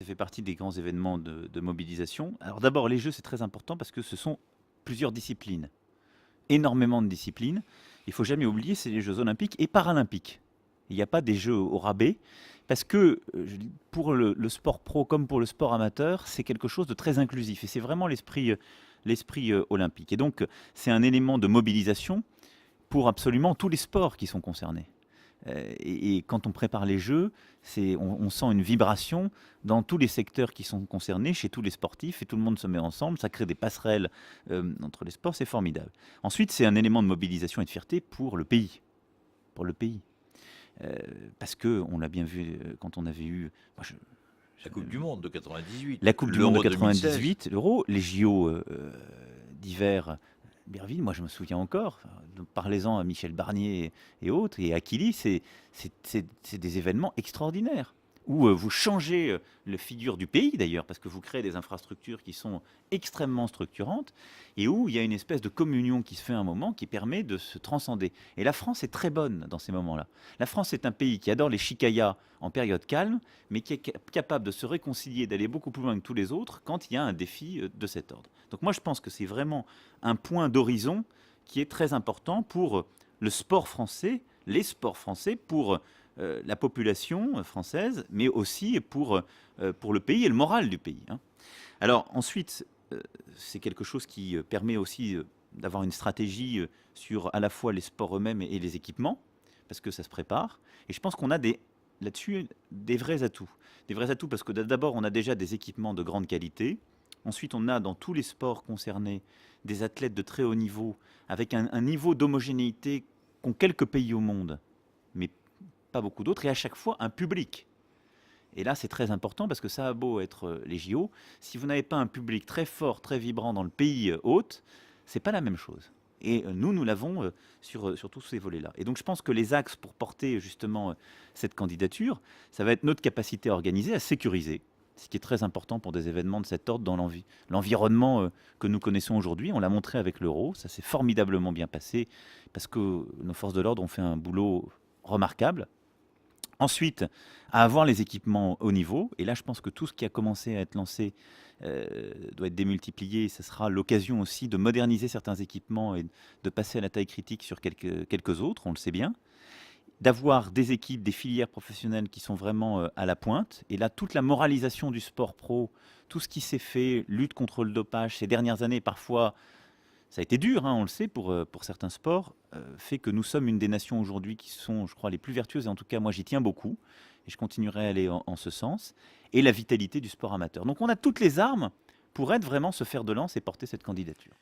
fait partie des grands événements de mobilisation. Alors d'abord, les Jeux, c'est très important parce que ce sont plusieurs disciplines, énormément de disciplines. Il faut jamais oublier, c'est les Jeux olympiques et paralympiques. Il n'y a pas des Jeux au rabais parce que pour le sport pro comme pour le sport amateur, c'est quelque chose de très inclusif et c'est vraiment l'esprit olympique. Et donc, c'est un élément de mobilisation pour absolument tous les sports qui sont concernés. Et quand on prépare les Jeux, on sent une vibration dans tous les secteurs qui sont concernés, chez tous les sportifs, et tout le monde se met ensemble, ça crée des passerelles entre les sports, c'est formidable. Ensuite, c'est un élément de mobilisation et de fierté pour le pays. Pour le pays. Parce que, on l'a bien vu quand on avait eu... moi, La Coupe du Monde de 98. La Coupe du Monde de L'Euro 2016. 98, l'Euro, les JO d'hiver, Berville, moi je me souviens encore, parlez-en à Michel Barnier et autres, et à Kili, c'est des événements extraordinaires, où vous changez la figure du pays d'ailleurs, parce que vous créez des infrastructures qui sont extrêmement structurantes, et où il y a une espèce de communion qui se fait à un moment qui permet de se transcender. Et la France est très bonne dans ces moments-là. La France est un pays qui adore les chicayas en période calme, mais qui est capable de se réconcilier, d'aller beaucoup plus loin que tous les autres quand il y a un défi de cet ordre. Donc moi je pense que c'est vraiment un point d'horizon qui est très important pour le sport français, les sports français, pour la population française, mais aussi pour le pays et le moral du pays. Hein. Alors ensuite, c'est quelque chose qui permet aussi d'avoir une stratégie sur à la fois les sports eux-mêmes et les équipements, parce que ça se prépare. Et je pense qu'on a là-dessus des vrais atouts. Des vrais atouts parce que d'abord, on a déjà des équipements de grande qualité. Ensuite, on a dans tous les sports concernés des athlètes de très haut niveau, avec un niveau d'homogénéité qu'ont quelques pays au monde, mais pas beaucoup d'autres, et à chaque fois un public. Et là, c'est très important parce que ça a beau être les JO, si vous n'avez pas un public très fort, très vibrant dans le pays hôte, c'est pas la même chose. Et nous l'avons sur tous ces volets-là. Et donc, je pense que les axes pour porter justement cette candidature, ça va être notre capacité à organiser, à sécuriser, ce qui est très important pour des événements de cet ordre dans l'environnement que nous connaissons aujourd'hui. On l'a montré avec l'Euro, ça s'est formidablement bien passé parce que nos forces de l'ordre ont fait un boulot remarquable. Ensuite, à avoir les équipements haut niveau. Et là, je pense que tout ce qui a commencé à être lancé doit être démultiplié. Ce sera l'occasion aussi de moderniser certains équipements et de passer à la taille critique sur quelques autres, on le sait bien. D'avoir des équipes, des filières professionnelles qui sont vraiment à la pointe. Et là, toute la moralisation du sport pro, tout ce qui s'est fait, lutte contre le dopage ces dernières années, parfois ça a été dur, hein, on le sait, pour certains sports, fait que nous sommes une des nations aujourd'hui qui sont, je crois, les plus vertueuses, et en tout cas, moi, j'y tiens beaucoup, et je continuerai à aller en ce sens, et la vitalité du sport amateur. Donc on a toutes les armes pour être vraiment ce fer de lance et porter cette candidature.